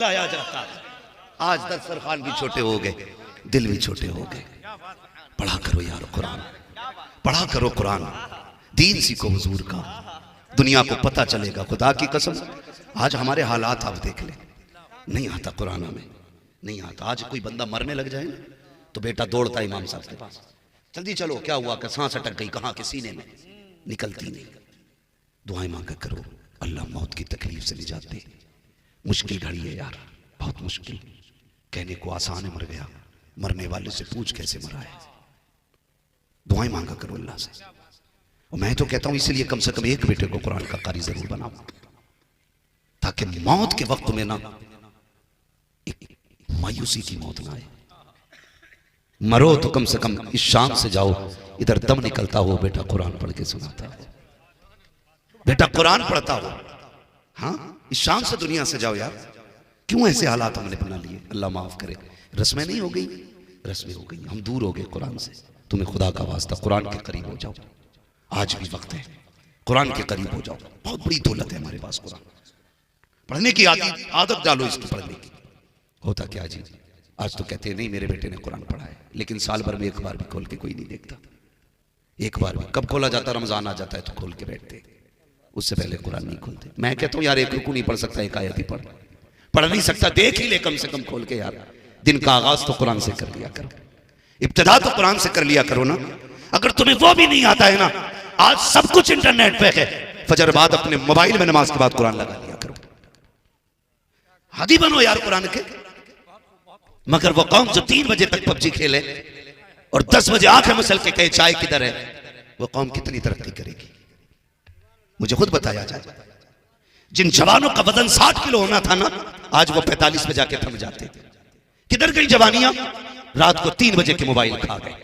लाया जाता है। आज दस्तरखान भी छोटे हो गए, दिल भी छोटे हो गए। पढ़ा करो यार कुरान, पढ़ा करो कुरान, दीन सीखो हुजूर का, दुनिया को पता चलेगा। खुदा की कसम आज हमारे हालात आप देख ले, नहीं आता कुरान में, नहीं आता। आज कोई बंदा मरने लग जाए तो बेटा दौड़ता इमाम साहब के पास, जल्दी चलो क्या हुआ, कि सांस अटक गई, कहाँ के सीने में, निकलती नहीं। दुआएं मांगा करो, अल्लाह मौत की तकलीफ से निजात दे। मुश्किल घड़ी है यार, बहुत मुश्किल। कहने को आसान है मर गया, मरने वाले से पूछ कैसे मरा है। दुआएं मांगा करो अल्लाह से। और मैं तो कहता हूं इसलिए कम से कम एक बेटे को कुरान का कारी जरूर बनाओ, ताकि मौत के वक्त में ना एक मायूसी की मौत ना आए। मरो तो कम से कम इस शाम से जाओ, इधर दम निकलता हो बेटा कुरान पढ़ के सुनाता हो, बेटा कुरान पढ़ता हो। हाँ, इस शाम से दुनिया से जाओ यार। क्यों ऐसे हालात हमने बना लिए, अल्लाह माफ करे। रस्में नहीं हो गई, रस्में हो गई, हम दूर हो गए कुरान से। तुम्हें खुदा का वास्ता कुरान के करीब हो जाओ, आज भी वक्त है, कुरान के करीब हो जाओ। बहुत बड़ी दौलत है हमारे पास कुरान, पढ़ने की आदत डालो इसकी, पढ़ने की। होता क्या जी, आज तो कहते हैं नहीं मेरे बेटे ने कुरान पढ़ा है, लेकिन साल भर में एक बार भी खोल के कोई नहीं देखता। एक बार भी कब खोला जाता, रमजान आ जाता है तो खोल के बैठते, उससे पहले कुरान नहीं खोलते। मैं कहता हूं यार एक रुकू नहीं पढ़ सकता, एक आयत ही पढ़ नहीं सकता, देख ही ले कम से कम खोल के यार। दिन का आगाज तो कुरान से कर लिया करो, इब्तिदा तो कुरान से कर लिया करो ना। अगर तुम्हें वो भी नहीं आता है ना, आज सब कुछ इंटरनेट पे है, फजर बाद अपने मोबाइल में नमाज के बाद कुरान लगा लिया करो। हादी बनो यार कुरान के। मगर वो कौम जो 3 बजे तक पबजी खेले और 10 बजे आंखें मसल के कहे चाय किधर है, वो कौम कितनी तरक्की करेगी मुझे खुद बताया जाए। जिन जवानों का वजन 60 किलो होना था ना, आज वो 45 पे जाके थम जाते। किधर गई जवानियां, रात को 3 बजे के मोबाइल खा गए।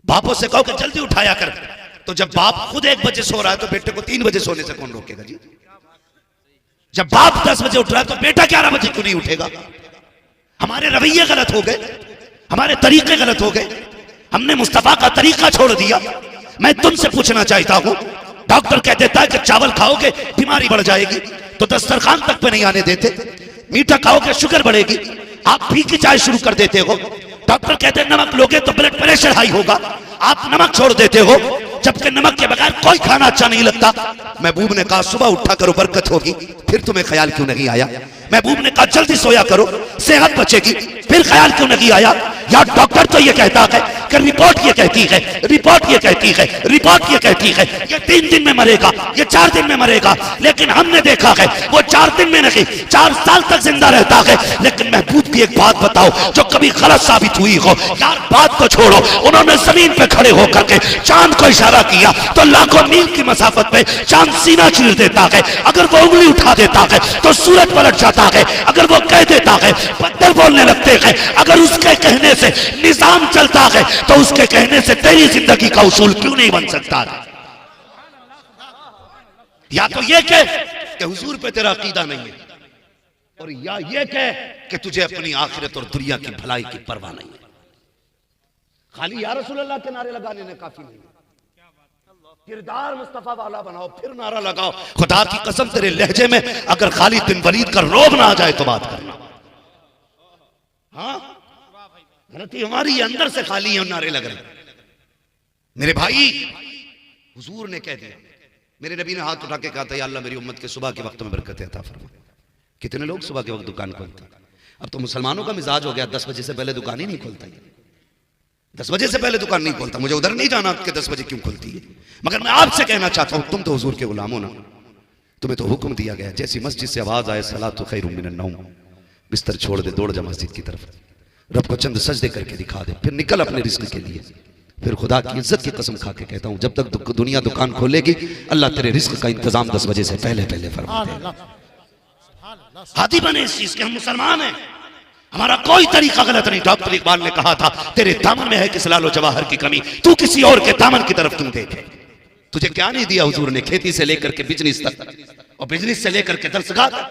बापों से कहो कि जल्दी उठाया कर, तो जब बाप खुद 1 बजे सो रहा है तो बेटे को 3 बजे सोने से कौन रोकेगा जी। जब बाप 10 बजे उठ रहा है तो बेटा 11 बजे क्यों नहीं उठेगा। हमारे रवैये गलत हो गए, हमारे तरीके गलत हो गए, हमने मुस्तफा का तरीका छोड़ दिया। मैं तुमसे पूछना चाहता हूं, डॉक्टर कह देता है कि चावल खाओगे बीमारी बढ़ जाएगी, तो दस्तरखान तक पे नहीं आने देते। मीठा खाओगे शुगर बढ़ेगी, आप फीकी चाय शुरू कर देते हो। डॉक्टर कहते हैं नमक लोगे तो ब्लड प्रेशर हाई होगा, आप नमक छोड़ देते हो, जबकि नमक के बगैर कोई खाना अच्छा नहीं लगता। महबूब ने कहा सुबह उठा करो बरकत होगी, फिर तुम्हें ख्याल क्यों नहीं आया। महबूब ने कहा जल्दी सोया करो सेहत बचेगी, फिर ख्याल क्यों नहीं आया। यार डॉक्टर तो ये कहता है कि रिपोर्ट ये कहती है, रिपोर्ट ये कहती है, रिपोर्ट ये कहती है ये 3 दिन में मरेगा, ये 4 दिन में मरेगा। लेकिन हमने देखा है वो 4 दिन में नहीं 4 साल तक जिंदा रहता है। लेकिन महबूब की एक बात बताओ जो कभी गलत साबित हुई हो। यार बात को छोड़ो, उन्होंने जमीन पे खड़े होकर के चांद को इशारा किया तो लाखों मील की मसाफत पे चांद सीना चीर देता है। अगर वो उंगली उठा देता है तो सूरज पलट जाता है। अगर वो कह देता है पत्थर बोलने लगते हैं। अगर उसके कहने से निजाम चलता है तो उसके कहने से तेरी जिंदगी का उसूल क्यों नहीं बन सकता है। या तो ये कह कि हुजूर पे तेरा अकीदा नहीं है, और या ये कह कि तुझे अपनी आखिरत और दुनिया की भलाई की परवाह नहीं है। खाली या रसूल अल्लाह के नारे लगाने ने काफी नहीं, किरदार मुस्तफा वाला बनाओ फिर नारा लगाओ। खुदा की कसम तेरे लहजे में अगर खालिद बिन वलीद का रोब ना आ जाए तो बात करना। हाँ गलती हमारी अंदर से खाली है, नारे लग रहे। मेरे भाई हुजूर ने कह दिया, मेरे नबी ने हाथ उठा के कहा था या अल्लाह मेरी उम्मत के सुबह के वक्त में बरकत अता फरमा। कितने लोग सुबह के वक्त दुकान खोलते, अब तो मुसलमानों का मिजाज हो गया 10 बजे से पहले दुकान ही नहीं खोलता। 10 बजे से पहले दुकान नहीं खोलता। मुझे उधर नहीं जाना कि 10 बजे क्यों खुलती है, मगर मैं आपसे कहना चाहता हूं तुम तो हुजूर के गुलाम हो ना, तुम्हें तो हुक्म दिया गया जैसी मस्जिद से आवाज आए सलातु खैरुम मिनन नौम, बिस्तर छोड़ दे दौड़ जा मस्जिद की तरफ, रब को चंद सजदे करके दिखा दे, फिर निकल अपने रिस्क के लिए। फिर खुदा की इज्जत की कसम खा के कहता हूं जब तक दुनिया दुकान खोलेगी अल्लाह तेरे रिस्क का इंतजाम 10 बजे से पहले पहले फरमा दे। हादी बने इस चीज के, हम मुसलमान हैं, हमारा कोई तरीका गलत नहीं। डॉक्टर इकबाल ने कहा था तेरे दामन में है किस लालो जवाहर की कमी, तू किसी और के दामन की तरफ क्यों देखे। तुझे क्या नहीं दिया हुजूर ने, खेती से लेकर के बिजनेस तक, और बिजनेस से लेकर के दरसगाह तक,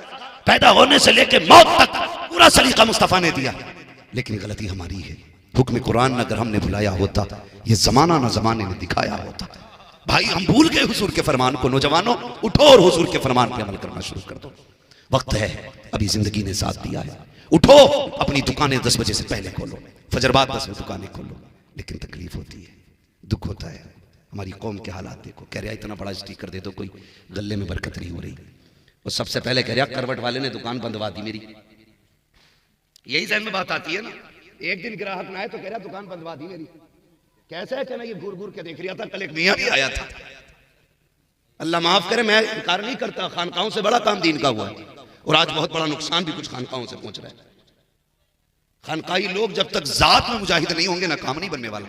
पैदा होने से लेकर मौत तक पूरा सलीका मुस्तफा ने दिया। लेकिन गलती हमारी है, हुक्म कुरान अगर हमने बुलाया होता, ये जमाना ना जमाने ने दिखाया होता। भाई हम भूल गए हुजूर के फरमान को। नौजवानों उठो और हुजूर के फरमान पे अमल करना शुरू कर दो। वक्त है, अभी जिंदगी ने साथ दिया है। उठो, अपनी दुकानें 10 बजे से पहले खोलो, फजर बाद 10 बजे दुकानें खोलो। लेकिन तकलीफ होती है, दुख होता है। हमारी कौम के हालात देखो। कह रहा इतना बड़ा स्टीकर दे दो, कोई गले में बरकत नहीं हो रही। और सबसे पहले कह रहा करवट वाले ने दुकान बंदवा दी मेरी। यही जहन में बात आती है ना। एक दिन ग्राहक ना आए तो कह रहा दुकान बंदवा दी मेरी। कैसा है कहना, ये घूर घूर के देख रहा था, कल एक मियां भी आया था। अल्लाह माफ करे, मैं इनकार नहीं करता, खानकाहों से बड़ा काम दीन का हुआ है। और आज बहुत बड़ा नुकसान भी कुछ खानकाहों से पहुंच रहा है। खानकाही लोग जब तक जात में मुजाहिद नहीं होंगे ना, काम नहीं बनने वाला।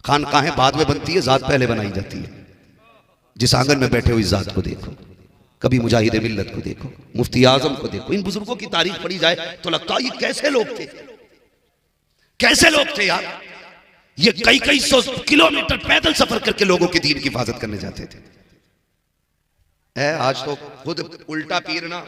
खानकाहें बाद में बनती है, जात पहले बनाई जाती है। जिस आंगन में बैठे हुई जात को देखो, कभी मुजाहिद मिल्लत को देखो, मुफ्ती आजम को देखो। इन बुजुर्गों की तारीख पढ़ी जाए तो लगता है ये कैसे लोग थे, कैसे लोग थे यार। ये कई कई सौ किलोमीटर पैदल सफर करके लोगों के दीन की हिफाजत करने जाते थे। आज तो खुद उल्टा पीर ना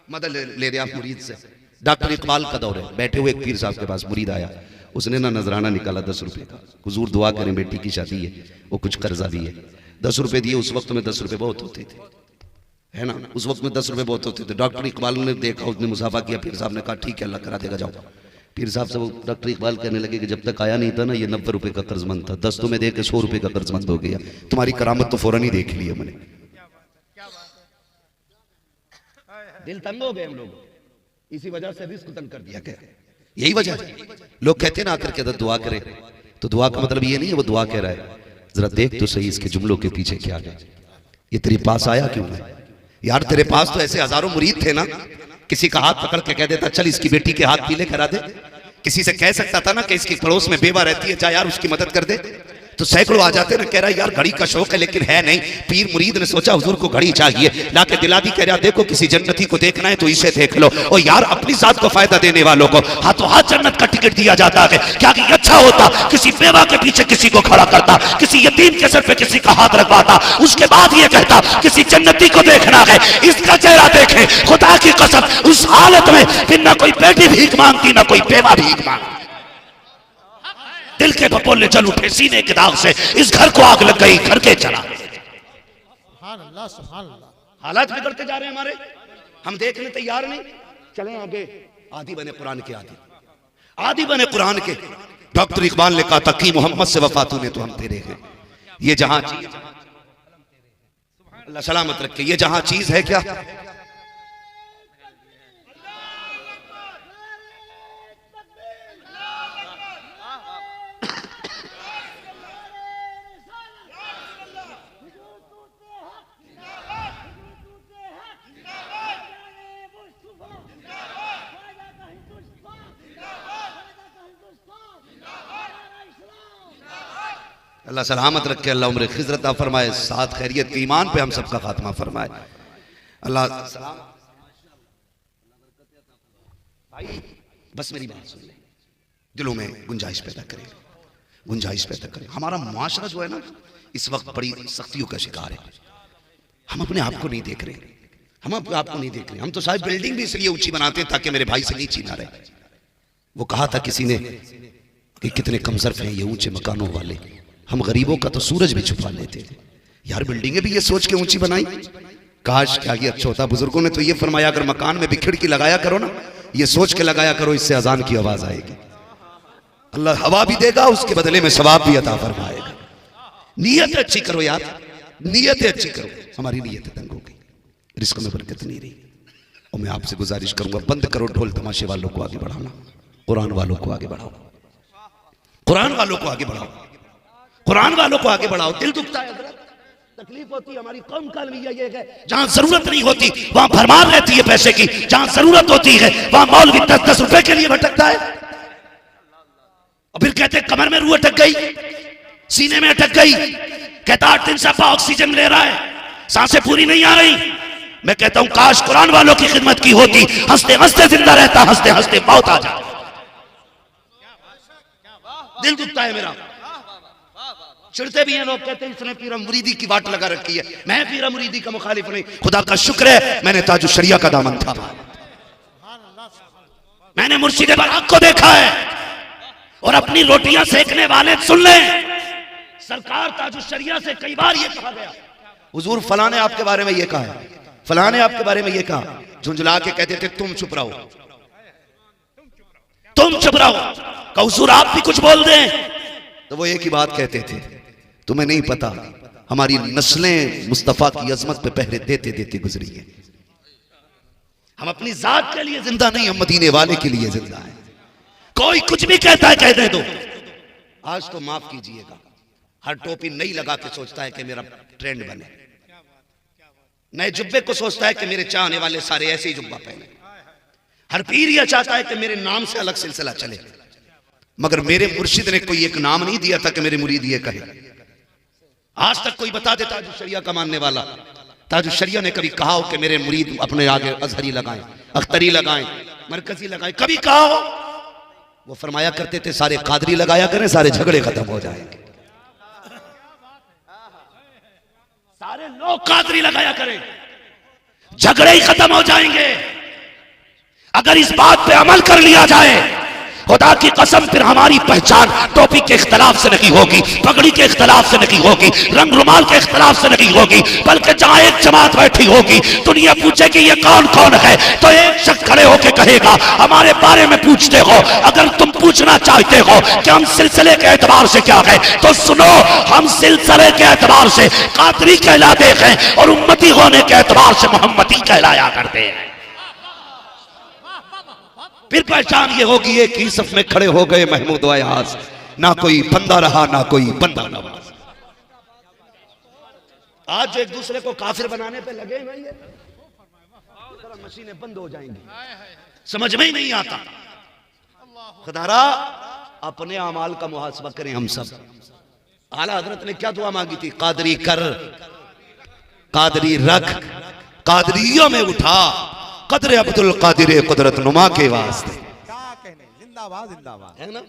मदद ले रहा मुरीद से। डॉक्टर इकबाल का दौर है, बैठे हुए एक पीर साहब के पास मुरीद आया, उसने ना नजराना निकाला 10 रुपए का। हुजूर दुआ करें, बेटी की शादी है, वो कुछ कर्जा भी है। 10 रुपए दिए। उस वक्त में 10 रुपए बहुत होते थे, है ना। उस वक्त में 10 रुपए बहुत होते थे। डॉक्टर इकबाल ने देखा, उसने मुसाफा किया। पीर साहब ने कहा ठीक है, अल्लाह करा देगा, जाओ। पीर साहब से डॉक्टर इकबाल कहने लगे कि जब तक आया नहीं था ना, ये 90 रुपए का कर्जमंद था, 10 तुम्हें दे के 100 रुपए का कर्जमंद हो गया। तुम्हारी करामत तो फौरन ही देख ली है मैंने। दिल तंग हो गए हम लोग, इसी वजह से रिस्क तंग कर दिया गया। यही वजह है। लोग कहते हैं ना आकर के दुआ करे, तो दुआ का मतलब ये नहीं है वो दुआ कह रहा है। जरा देख तो सही इसके जुमलों के पीछे क्या है। ये तेरे पास आया क्यों है यार? तेरे पास तो ऐसे हजारों मुरीद थे ना, किसी का हाथ पकड़ के कह देता चल इसकी बेटी के हाथ पीले करा दे। किसी से कह सकता था ना कि इसकी पड़ोस में बेवा रहती है, जा यार उसकी मदद कर दे, तो सैकड़ों आ जाते ना। कह रहा यार घड़ी का शौक है लेकिन है नहीं। पीर मुरीद ने सोचा हुजूर को घड़ी चाहिए, लाके दिला दी। कह रहा देखो किसी जन्नती को देखना है तो इसे देख लो। और यार अपनी जात को फायदा देने वालों को हाथों हाथ जन्नत का टिकट दिया जाता है। क्या कि अच्छा होता किसी बेवा के पीछे किसी को खड़ा करता, किसी यतीम के सर पे किसी का हाथ रखवाता, उसके बाद ये कहता किसी जन्नती को देखना है, इसका चेहरा देखे। खुदा की कसम उस हालत में फिर ना कोई बेटी भीख मांगती ना कोई बेवा भीख मांगती। दिल के बपोले जल उठे सीने के दाग से, इस घर को आग लग गई, घर के चला। हालात बिगड़ते जा रहे हैं हमारे, हम देखने तैयार नहीं। चलें आगे। आदि बने कुरान के, आदि बने कुरान के। डॉक्टर इकबाल ने कहा था कि मोहम्मद से वफा तूने तो हम तेरे हैं। ये जहां चीज, अल्लाह सलामत रखे, ये जहां चीज है क्या अल्लाह सलामत रखे, अल्लाह उम्र खिजरत फरमाए, साथ खैरियत के ईमान पे हम सबका खात्मा फरमाए। अल्लाह भाई बस मेरी बात सुन ले, दिलों में गुंजाइश पैदा करें, गुंजाइश पैदा करें। हमारा मुआशरा जो है ना इस वक्त बड़ी सख्तियों का शिकार है। हम अपने आप को नहीं देख रहे, हम अपने आप को नहीं देख रहे। हम तो शायद बिल्डिंग भी इसलिए ऊंची बनाते हैं ताकि मेरे भाई से नीची ना रहे। वो कहा था किसी ने कि कितने कमजोर हैं ये ऊंचे मकानों वाले, हम गरीबों का तो सूरज भी छुपा लेते थे। यार बिल्डिंगें भी ये सोच के ऊंची बनाई, काश क्या ये अच्छा होता। बुजुर्गों ने तो ये फरमाया अगर मकान में भी खिड़की लगाया करो ना, ये सोच के लगाया करो इससे अजान की आवाज आएगी। अल्लाह हवा भी देगा, उसके बदले में सवाब भी अता फरमाएगा। नीयत अच्छी करो यार, नीयत अच्छी करो। हमारी नीयत तंग हो गई, रिस्क में बरकत नहीं रही। और मैं आपसे गुजारिश करूंगा बंद करो ढोल तमाशे वालों को आगे बढ़ाना, कुरान वालों को आगे बढ़ाओ, कुरान वालों को आगे बढ़ाओ, कुरान वालों को आगे बढ़ाओ। दिल दुखता है, तकलीफ होती है। हमारी कौम का अलविया ये है जहां जरूरत नहीं होती वहां भरमार रहती है पैसे की, जहां जरूरत होती है वहां मौलवी 10-10 रुपए के लिए भटकता है। और फिर कहते कमर में रूह अटक गई, सीने में अटक गई, कहता 8 दिन से आपा ऑक्सीजन ले रहा है, सांसें पूरी नहीं आ रही। मैं कहता हूं काश कुरान वालों की खिदमत की होती, हंसते हंसते जिंदा रहता, हंसते हंसते मौत आ जाए। दिल दुखता है मेरा। चिढ़ते भी हैं लोग, कहते हैं इसने पीरा मुरीदी की बात लगा रखी है। मैं पीरा मुरीदी का मुखालिफ नहीं, खुदा का शुक्र है मैंने ताजुश शरिया का दामन थामा, मैंने मुर्शिद बराक को देखा है। और अपनी रोटियां सेकने वाले सुन लें, सरकार ताजुश शरिया से कई बार ये कहा गया हुजूर फलां ने आपके बारे में ये कहा है, फलां ने आपके बारे में ये कहा, झुंझुला के कहते थे तुम चुप रहो, तुम चुप रहो, का हुजूर आप भी कुछ बोल दें। तो वो एक ही बात कहते थे, तुम्हें नहीं पता हमारी नस्लें मुस्तफा की अजमत पे पहरे देते देते गुजरी है। हम अपनी जात के लिए जिंदा नहीं, हम मदीने वाले के लिए जिंदा हैं। कोई कुछ भी कहता है कह दे दो। आज तो माफ कीजिएगा, हर टोपी नई लगा के सोचता है कि मेरा ट्रेंड बने, नए जुब्बे को सोचता है कि मेरे चाहने वाले सारे ऐसे ही जुब्बा पहने। हर पीर यह चाहता है कि मेरे नाम से अलग सिलसिला चले, मगर मेरे मुर्शिद ने कोई एक नाम नहीं दिया था कि मेरे मुरीद ये कहे। आज तक कोई बता देता ताजुश शरिया का मानने वाला, ताजुश शरिया ने कभी कहा हो कि मेरे मुरीद अपने आगे अजहरी लगाएं, अख्तरी लगाएं, मरकजी लगाएं, कभी कहा हो? वो फरमाया करते थे सारे कादरी लगाया करें, सारे झगड़े खत्म हो जाएंगे। सारे लोग कादरी लगाया करें, झगड़े ही खत्म हो जाएंगे। अगर इस बात पे अमल कर लिया जाए, खुदा की कसम, फिर हमारी पहचान टोपी के इख्तलाफ से नहीं होगी, पगड़ी के इख्तलाफ से नहीं होगी, रंग रुमाल के इख्तलाफ से नहीं होगी, बल्कि जहां एक जमात बैठी होगी, दुनिया पूछेगी ये कौन कौन है, तो एक शख्स खड़े होकर कहेगा हमारे बारे में पूछते हो। अगर तुम पूछना चाहते हो कि हम सिलसिले के एतबार से क्या है, तो सुनो, हम सिलसिले के एतबार से कादरी कहलाते हैं और उम्मती होने के एतबार से मोहम्मदी कहलाया करते हैं। फिर पहचान ये होगी एक ही सफ में खड़े हो गए महमूद व अयाज, ना कोई बंदा रहा ना कोई बंदा नवाज। आज एक दूसरे को काफिर बनाने पे लगे ना, ये मशीनें बंद हो जाएंगी, समझ में ही नहीं आता। खुदारा अपने अमाल का मुहासबा करें हम सब। आला हजरत ने क्या दुआ मांगी थी? कादरी कर, कादरी रख, कादरियों में उठा, कदर अब्दुल कादिर कुदरत नुमा के वास्ते। क्या कहने, जिंदाबाद जिंदाबाद, है ना।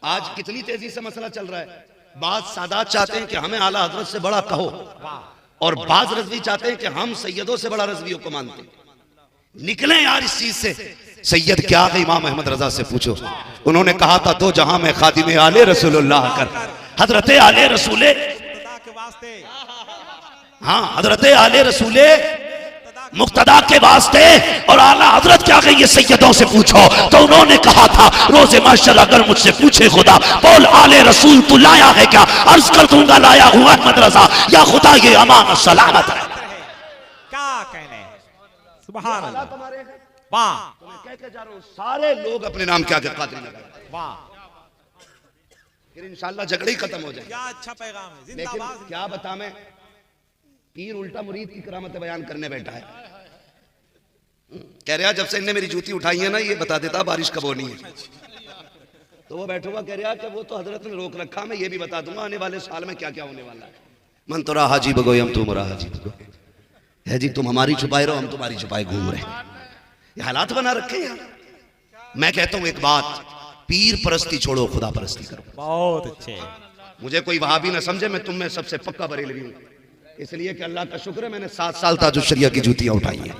आज कितनी तेजी से मसला चल रहा है। बात सादात चाहते हैं कि हमें आला हजरत से बड़ा कहो, और बाज रज़वी चाहते हैं कि हम सैयदों से बड़ा रज़वियों को मानते हैं। निकले यार इस चीज से। सैयद क्या है? इमाम अहमद रजा से पूछो, उन्होंने कहा था दो जहां में खादिम आले रसूलुल्लाह कर, हजरत आले रसूले, हाँ हजरत आले रसूले मुक्तदा के वास्ते, और आला हजरत क्या कहिए सैयदों से पूछो। तो उन्होंने कहा था रोजे माशर अगर मुझसे पूछे खुदा, बोल आले रसूल तू लाया है क्या? अर्ज कर दूंगा लाया हुआ अहमद रजा, या खुदा ये अमान सलामत है। क्या कहने, सुभान अल्लाह, वाह, कह के जा रहा हूं सारे लोग अपने नाम क्या के कादरी लगाए, वाह, फिर इंशाल्लाह झगड़े ही खत्म हो जाए। क्या अच्छा पैगाम है। लेकिन क्या बता, मैं पीर उल्टा मुरीद की करामत बयान करने बैठा है। कह रहा जब से इनने मेरी जूती उठाई है ना, ये बता देता बारिश कब होनी है। तो वो बैठा हुआ कह रहा कि वो तो हजरत ने रोक रखा, मैं ये भी बता दूंगा आने वाले साल में क्या क्या होने वाला है। मन तो रहा हाजी बगो हम तुम रहा हाजी बगो है जी, तुम हमारी छुपाए रहो, हम तुम्हारी छुपाए घूम रहे। ये हालात बना रखे हैं। मैं कहता हूं एक बात, पीर परस्ती छोड़ो, खुदा परस्ती करो। बहुत अच्छे। मुझे कोई वहाबी ना समझे, मैं तुम में सबसे पक्का बरेलवी हूं, इसलिए कि अल्लाह का शुक्र है मैंने 7 साल ताजुश शरिया की जूतियां उठाई हैं।